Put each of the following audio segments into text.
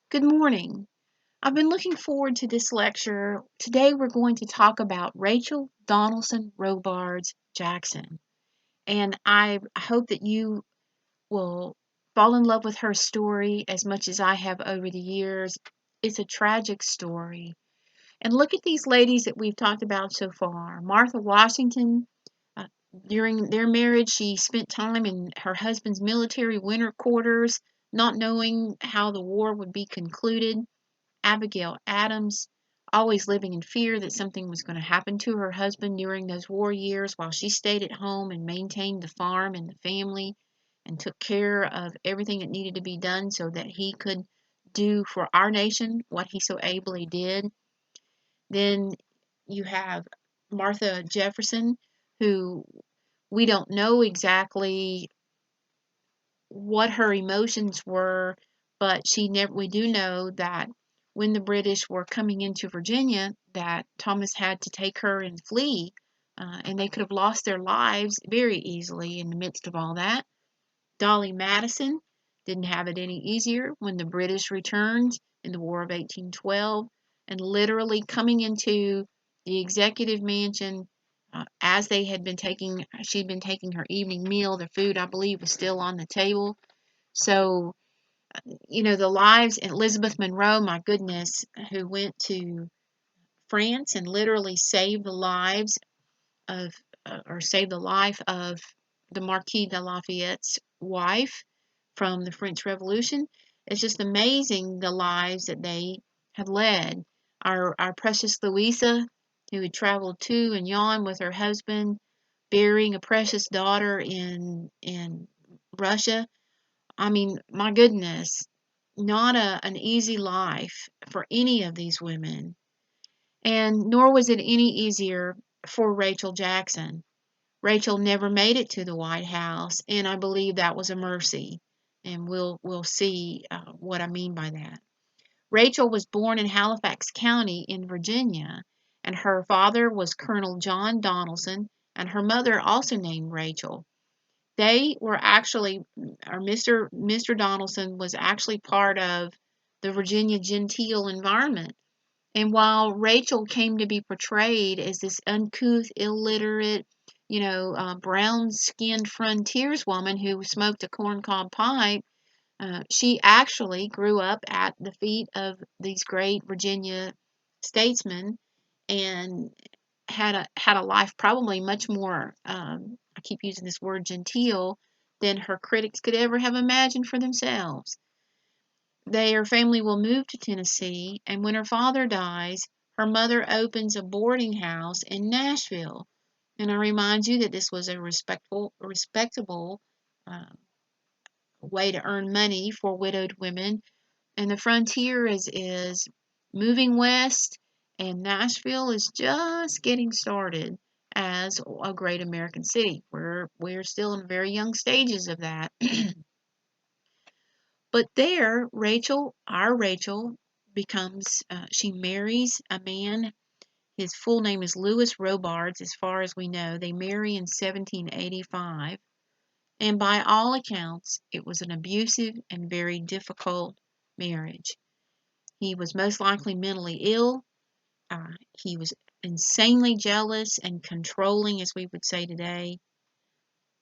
Good morning. I've been looking forward to this lecture. Today we're going to talk about Rachel Donaldson Robards Jackson. And I hope that you will fall in love with her story as much as I have over the years. It's a tragic story. And look at these ladies that we've talked about so far. Martha Washington, uh, during their marriage, she spent time in her husband's military winter quarters, not knowing how the war would be concluded. Abigail Adams, always living in fear that something was going to happen to her husband during those war years while she stayed at home and maintained the farm and the family and took care of everything that needed to be done so that he could do for our nation what he so ably did. Then you have Martha Jefferson, who we don't know exactly what her emotions were, but we do know that when the British were coming into Virginia, that Thomas had to take her and flee, and they could have lost their lives very easily in the midst of all that. Dolly Madison didn't have it any easier when the British returned in the War of 1812, and literally coming into the executive mansion as she'd been taking her evening meal. The food, I believe, was still on the table. So, the lives, Elizabeth Monroe, my goodness, who went to France and literally saved the lives of, or saved the life of the Marquis de Lafayette's wife from the French Revolution. It's just amazing the lives that they have led. Our precious Louisa, who had traveled to and yon with her husband, burying a precious daughter in Russia. I mean, my goodness, not an easy life for any of these women. And nor was it any easier for Rachel Jackson. Rachel never made it to the White House, and I believe that was a mercy. And we'll see what I mean by that. Rachel was born in Halifax County in Virginia, and her father was Colonel John Donaldson, and her mother also named Rachel. They were actually, or Mr. Donaldson was actually part of the Virginia genteel environment. And while Rachel came to be portrayed as this uncouth, illiterate, brown-skinned frontierswoman who smoked a corncob pipe, she actually grew up at the feet of these great Virginia statesmen and had a life probably much more, I keep using this word genteel, than her critics could ever have imagined for themselves. Their family will move to Tennessee, and when her father dies, her mother opens a boarding house in Nashville. And I remind you that this was a respectable uh, way to earn money for widowed women. And the frontier is moving west, and Nashville is just getting started as a great American city. We're still in very young stages of that. But there, our Rachel, she marries a man. His full name is Louis Robards, as far as we know. They marry in 1785, and by all accounts, it was an abusive and very difficult marriage. He was most likely mentally ill. He was insanely jealous and controlling, as we would say today,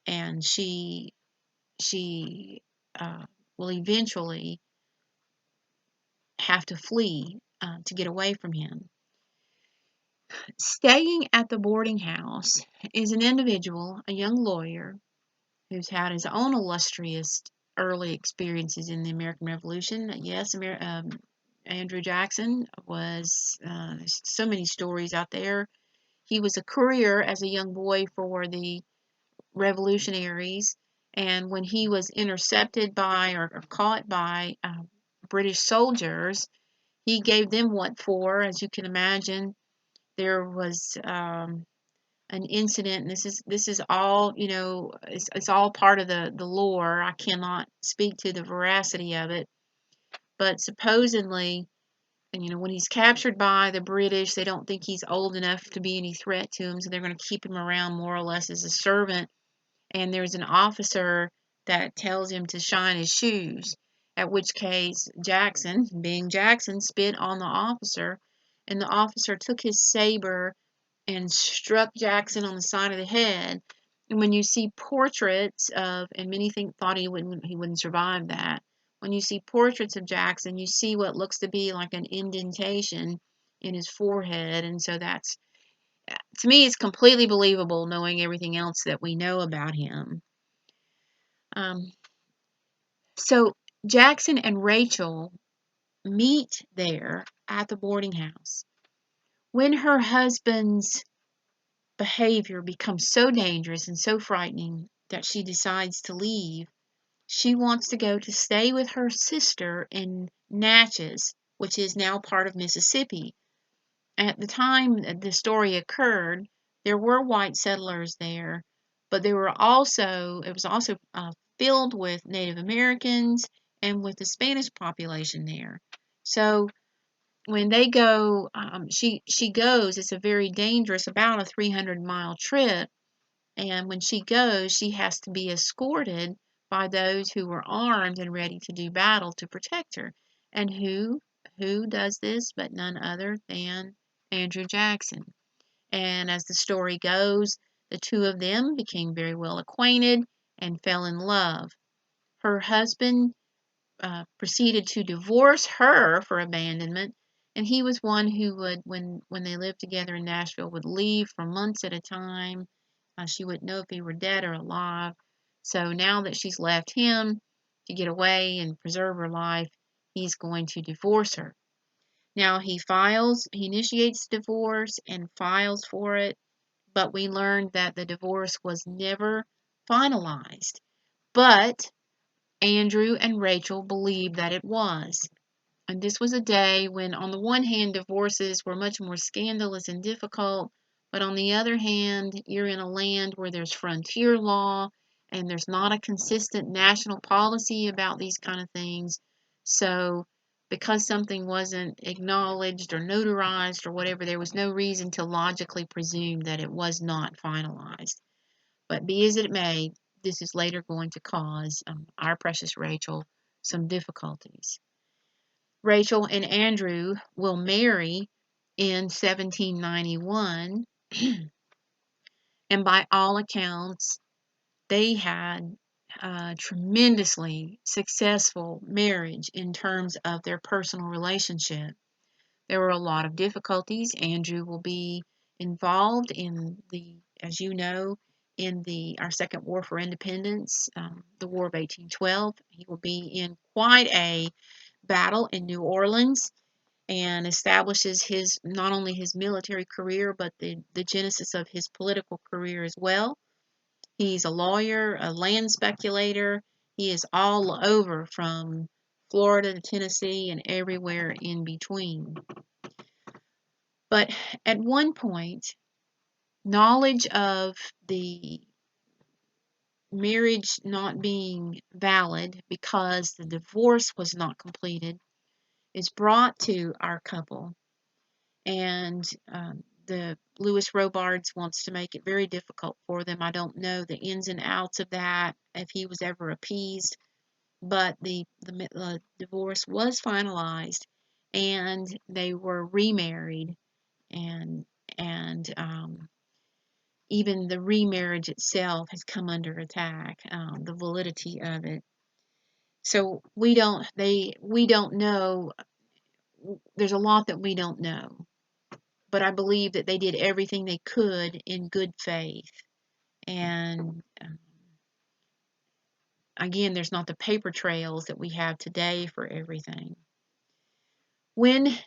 and she will eventually have to flee to get away from him. Staying at the boarding house is an individual, a young lawyer, who's had his own illustrious early experiences in the American Revolution. Yes, Andrew Jackson was, so many stories out there. He was a courier as a young boy for the revolutionaries, and when he was intercepted by or caught by British soldiers, he gave them what for. As you can imagine, there was an incident, and this is all, it's all part of the lore. I cannot speak to the veracity of it, but supposedly, and when he's captured by the British, they don't think he's old enough to be any threat to them, so they're going to keep him around more or less as a servant. And there's an officer that tells him to shine his shoes. at which case Jackson, being Jackson, spit on the officer, and the officer took his saber and struck Jackson on the side of the head. And when you see portraits of, and many thought he wouldn't survive that. When you see portraits of Jackson, you see what looks to be like an indentation in his forehead, and so that's, to me, it's completely believable knowing everything else that we know about him. Um, so Jackson and Rachel meet there at the boarding house. When her husband's behavior becomes so dangerous and so frightening that she decides to leave, she wants to go to stay with her sister in Natchez, which is now part of Mississippi. At the time that the story occurred, there were white settlers there, but it was also filled with Native Americans and with the Spanish population there. So when they go, she goes. It's a very dangerous, about a 300-mile trip, and when she goes, she has to be escorted by those who were armed and ready to do battle to protect her. And who does this but none other than Andrew Jackson. And as the story goes, the two of them became very well acquainted and fell in love. Her husband proceeded to divorce her for abandonment, and he was one who would, when they lived together in Nashville, would leave for months at a time. She wouldn't know if he were dead or alive. So now that she's left him to get away and preserve her life, he's going to divorce her. Now he initiates divorce and files for it, but we learned that the divorce was never finalized. But Andrew and Rachel believed that it was. And this was a day when, on the one hand, divorces were much more scandalous and difficult, but on the other hand, you're in a land where there's frontier law and there's not a consistent national policy about these kind of things. So, because something wasn't acknowledged or notarized or whatever, there was no reason to logically presume that it was not finalized. But be as it may, this is later going to cause our precious Rachel some difficulties. Rachel and Andrew will marry in 1791, and by all accounts, they had a tremendously successful marriage in terms of their personal relationship. There were a lot of difficulties. Andrew will be involved in as you know, in our Second War for Independence, the War of 1812. He will be in quite a battle in New Orleans and establishes not only his military career, but the genesis of his political career as well. He's a lawyer, a land speculator. He is all over from Florida to Tennessee and everywhere in between. But at one point, knowledge of the marriage not being valid because the divorce was not completed is brought to our couple, and the Lewis Robards wants to make it very difficult for them. I don't know the ins and outs of that, if he was ever appeased, but the divorce was finalized, and they were remarried, and even the remarriage itself has come under attack, the validity of it. So we don't know. There's a lot that we don't know, but I believe that they did everything they could in good faith. And again, there's not the paper trails that we have today for everything. When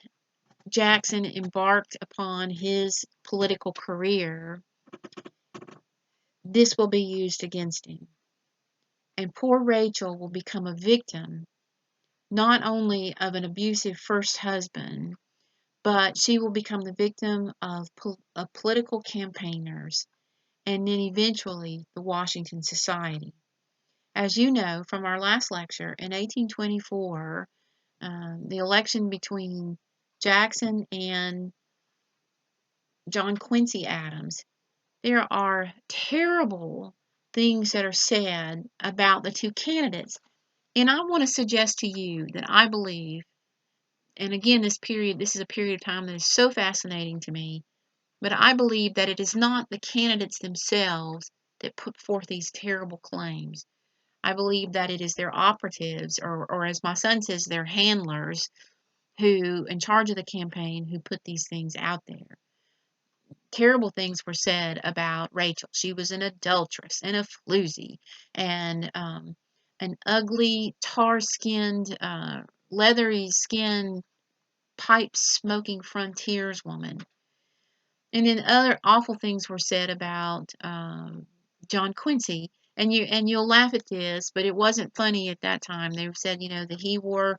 Jackson embarked upon his political career, this will be used against him. And poor Rachel will become a victim not only of an abusive first husband, but she will become the victim of political campaigners and then eventually the Washington Society. As you know from our last lecture, in 1824, the election between Jackson and John Quincy Adams, there are terrible things that are said about the two candidates. And I want to suggest to you that I believe, and again, this is a period of time that is so fascinating to me, but I believe that it is not the candidates themselves that put forth these terrible claims. I believe that it is their operatives, or as my son says, their handlers, who, in charge of the campaign, who put these things out there. Terrible things were said about Rachel. She was an adulteress and a floozy and an ugly, tar-skinned, leathery skinned, pipe smoking frontiers woman. And then other awful things were said about John Quincy. And you'll laugh at this, but it wasn't funny at that time. They said, that he wore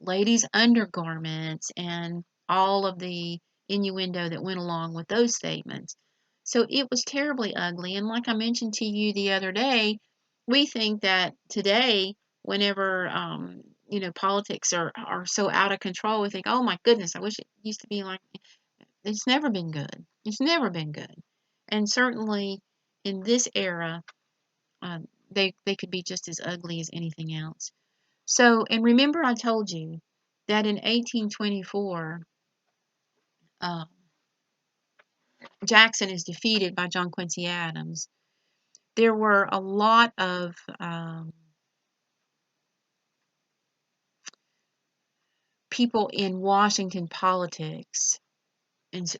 ladies' undergarments and all of the innuendo that went along with those statements. So it was terribly ugly. And like I mentioned to you the other day, we think that today, whenever politics are so out of control, we think, oh my goodness, I wish it used to be like. It's never been good. It's never been good. And certainly in this era, they could be just as ugly as anything else. So, and remember I told you that in 1824, uh, Jackson is defeated by John Quincy Adams. There were a lot of people in Washington politics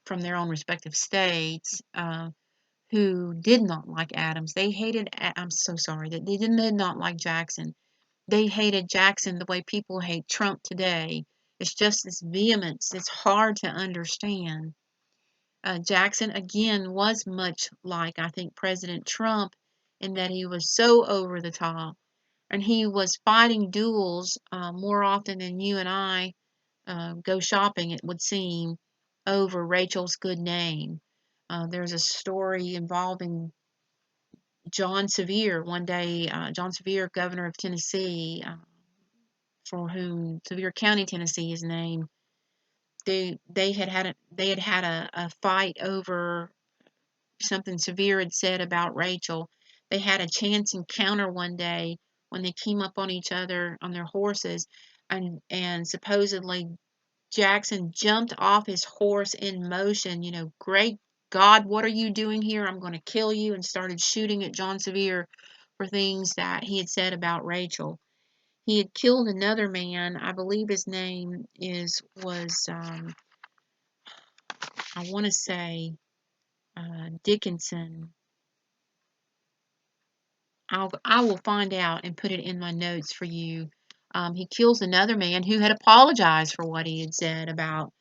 from their own respective states who did not like Adams. They hated, I'm so sorry, that they did not like Jackson. They hated Jackson the way people hate Trump today. It's just this vehemence. It's hard to understand. Jackson, again, was much like, I think, President Trump in that he was so over the top. And he was fighting duels more often than you and I go shopping, it would seem, over Rachel's good name. There's a story involving John Sevier. One day, John Sevier, governor of Tennessee, for whom Sevier County, Tennessee is named, they had had a fight over something Sevier had said about Rachel. They had a chance encounter one day when they came up on each other on their horses, and supposedly Jackson jumped off his horse in motion. Great God, what are you doing here? I'm going to kill you, and started shooting at John Sevier for things that he had said about Rachel. He had killed another man. I believe his name was I want to say Dickinson. I will find out and put it in my notes for you. He kills another man who had apologized for what he had said about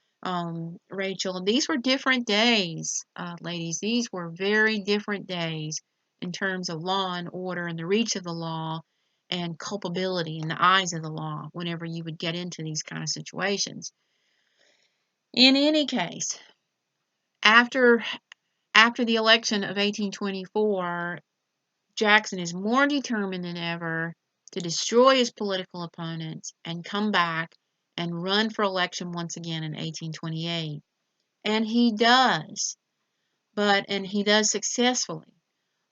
Rachel. And these were different days, ladies. These were very different days in terms of law and order and the reach of the law and culpability in the eyes of the law whenever you would get into these kind of situations. In any case, after the election of 1824, Jackson is more determined than ever to destroy his political opponents and come back and run for election once again in 1828. And he does, and he does successfully.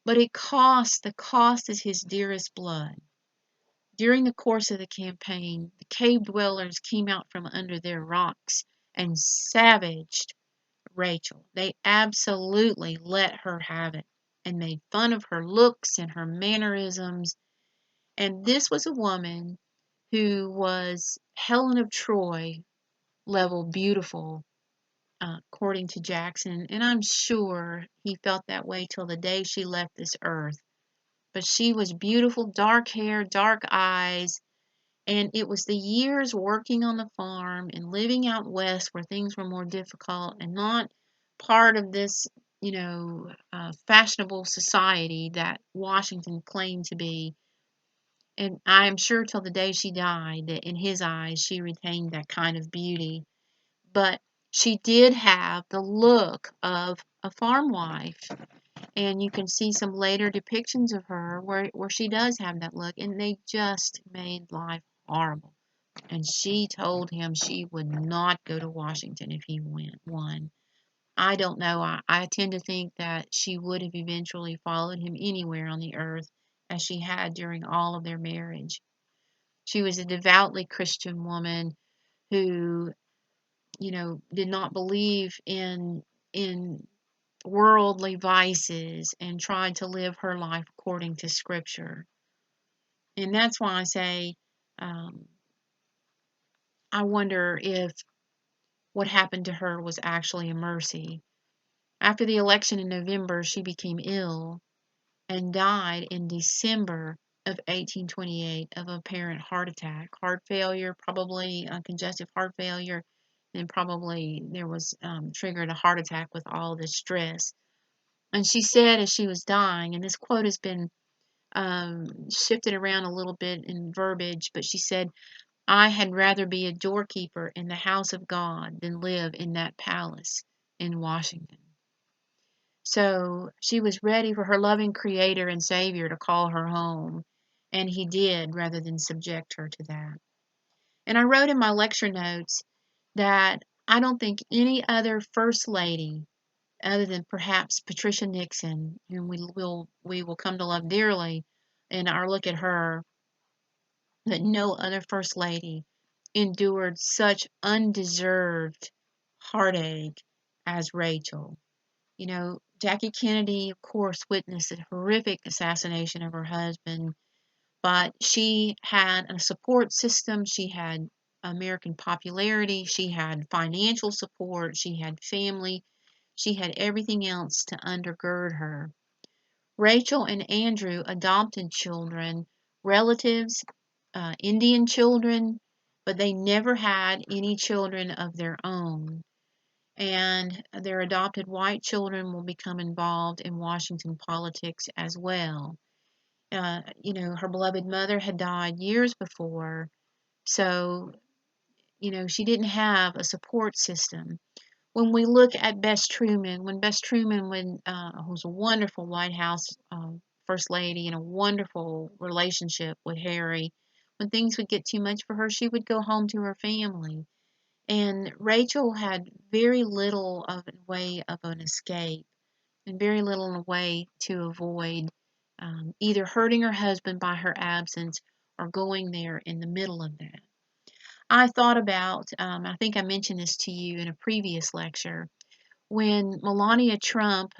But the cost is his dearest blood. During the course of the campaign, the cave dwellers came out from under their rocks and savaged Rachel. They absolutely let her have it and made fun of her looks and her mannerisms. And this was a woman who was Helen of Troy level beautiful, according to Jackson. And I'm sure he felt that way till the day she left this earth. But she was beautiful, dark hair, dark eyes. And it was the years working on the farm and living out west where things were more difficult and not part of this, fashionable society that Washington claimed to be. And I am sure till the day she died that in his eyes she retained that kind of beauty. But she did have the look of a farm wife. And you can see some later depictions of her where she does have that look. And they just made life horrible. And she told him she would not go to Washington if he won. I don't know. I tend to think that she would have eventually followed him anywhere on the earth as she had during all of their marriage. She was a devoutly Christian woman who, did not believe in worldly vices and tried to live her life according to Scripture. And that's why I say, um, I wonder if what happened to her was actually a mercy. After the election in November, she became ill and died in December of 1828 of apparent heart attack, heart failure, probably congestive heart failure, and probably there was triggered a heart attack with all the stress. And she said as she was dying, and this quote has been shifted around a little bit in verbiage, but she said, "I had rather be a doorkeeper in the house of God than live in that palace in Washington." So she was ready for her loving Creator and Savior to call her home, and He did rather than subject her to that. And I wrote in my lecture notes that I don't think any other First Lady, other than perhaps Patricia Nixon, whom we will come to love dearly in our look at her, that no other First Lady endured such undeserved heartache as Rachel. Jackie Kennedy, of course, witnessed the horrific assassination of her husband, but she had a support system. She had American popularity. She had financial support. She had family. She had everything else to undergird her. Rachel and Andrew adopted children, relatives, Indian children, but they never had any children of their own. And their adopted white children will become involved in Washington politics as well. Her beloved mother had died years before, so, she didn't have a support system. When we look at Bess Truman, when Bess Truman was a wonderful White House First Lady and a wonderful relationship with Harry, when things would get too much for her, she would go home to her family. And Rachel had very little of a way of an escape and very little in a way to avoid either hurting her husband by her absence or going there in the middle of that. I thought about, I think I mentioned this to you in a previous lecture, when Melania Trump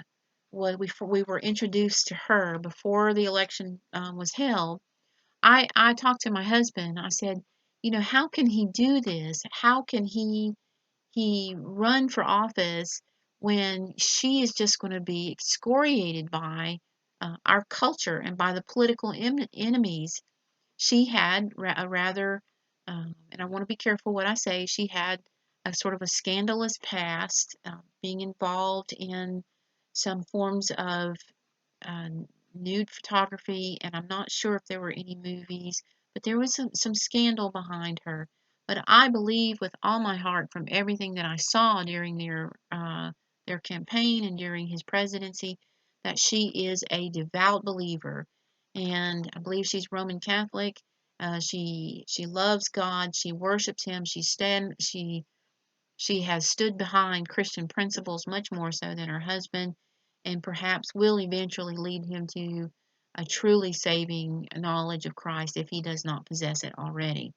we were introduced to her before the election was held. I talked to my husband. I said, how can he do this? How can he run for office when she is just going to be excoriated by our culture and by the political enemies? She had a rather, and I want to be careful what I say, she had a sort of a scandalous past, being involved in some forms of uh, nude photography, and I'm not sure if there were any movies, but there was some scandal behind her. But I believe with all my heart from everything that I saw during their campaign and during his presidency that she is a devout believer, and I believe she's Roman Catholic. She loves God. She worships Him. She has stood behind Christian principles much more so than her husband, and perhaps will eventually lead him to a truly saving knowledge of Christ if he does not possess it already.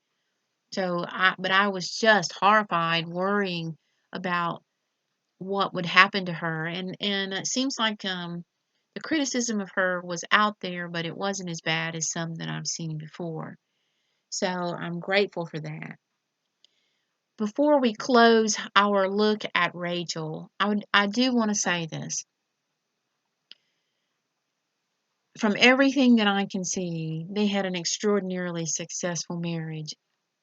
But I was just horrified, worrying about what would happen to her, and it seems like the criticism of her was out there, but it wasn't as bad as some that I've seen before. So I'm grateful for that. Before we close our look at Rachel, I do want to say this. From everything that I can see, they had an extraordinarily successful marriage,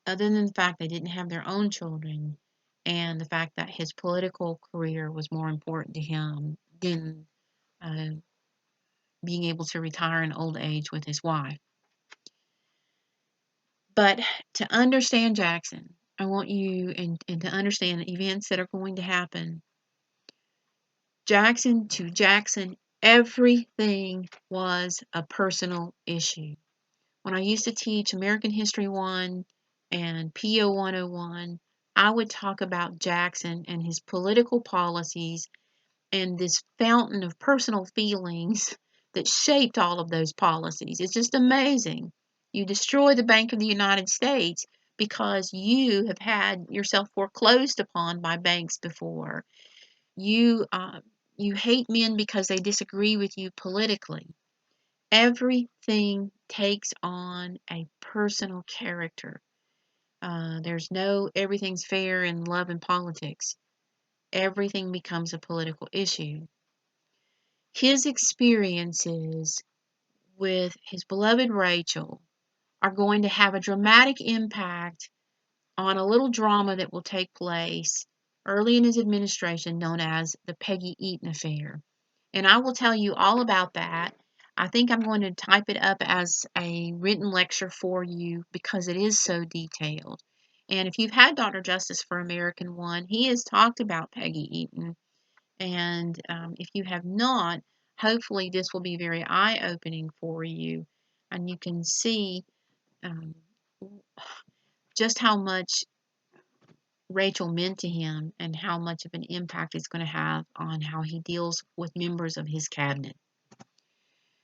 other than the fact they didn't have their own children and the fact that his political career was more important to him than uh, being able to retire in old age with his wife. But to understand Jackson, I want you and to understand the events that are going to happen. Jackson to Jackson, everything was a personal issue. When I used to teach American History 1 and PO 101, I would talk about Jackson and his political policies and this fountain of personal feelings that shaped all of those policies. It's just amazing. You destroy the Bank of the United States because you have had yourself foreclosed upon by banks before. You you hate men because they disagree with you politically. Everything takes on a personal character. There's no everything's fair in love and politics. Everything becomes a political issue. His experiences with his beloved Rachel are going to have a dramatic impact on a little drama that will take place early in his administration known as the Peggy Eaton affair. And I will tell you all about that. I think I'm going to type it up as a written lecture for you because it is so detailed. And if you've had Dr. Justice for American One, he has talked about Peggy Eaton. And if you have not, hopefully this will be very eye-opening for you. And you can see um, just how much Rachel meant to him and how much of an impact it's going to have on how he deals with members of his cabinet.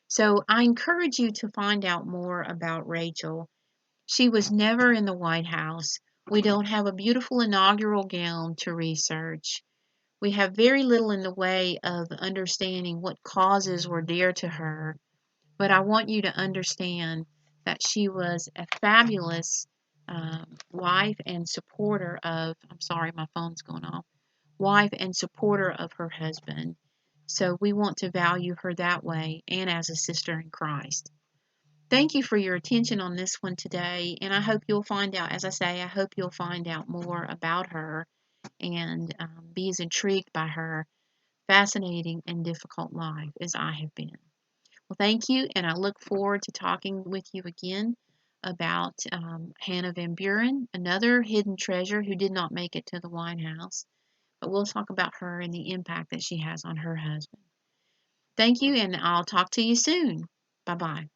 So I encourage you to find out more about Rachel. She was never in the White House. We don't have a beautiful inaugural gown to research. We have very little in the way of understanding what causes were dear to her, but I want you to understand that she was a fabulous wife and supporter of, I'm sorry, my phone's going off, wife and supporter of her husband. So we want to value her that way and as a sister in Christ. Thank you for your attention on this one today, and I hope you'll find out, as I say, I hope you'll find out more about her and be as intrigued by her fascinating and difficult life as I have been. Well, thank you, and I look forward to talking with you again about Hannah Van Buren, another hidden treasure who did not make it to the White House, but we'll talk about her and the impact that she has on her husband. Thank you, and I'll talk to you soon. Bye bye.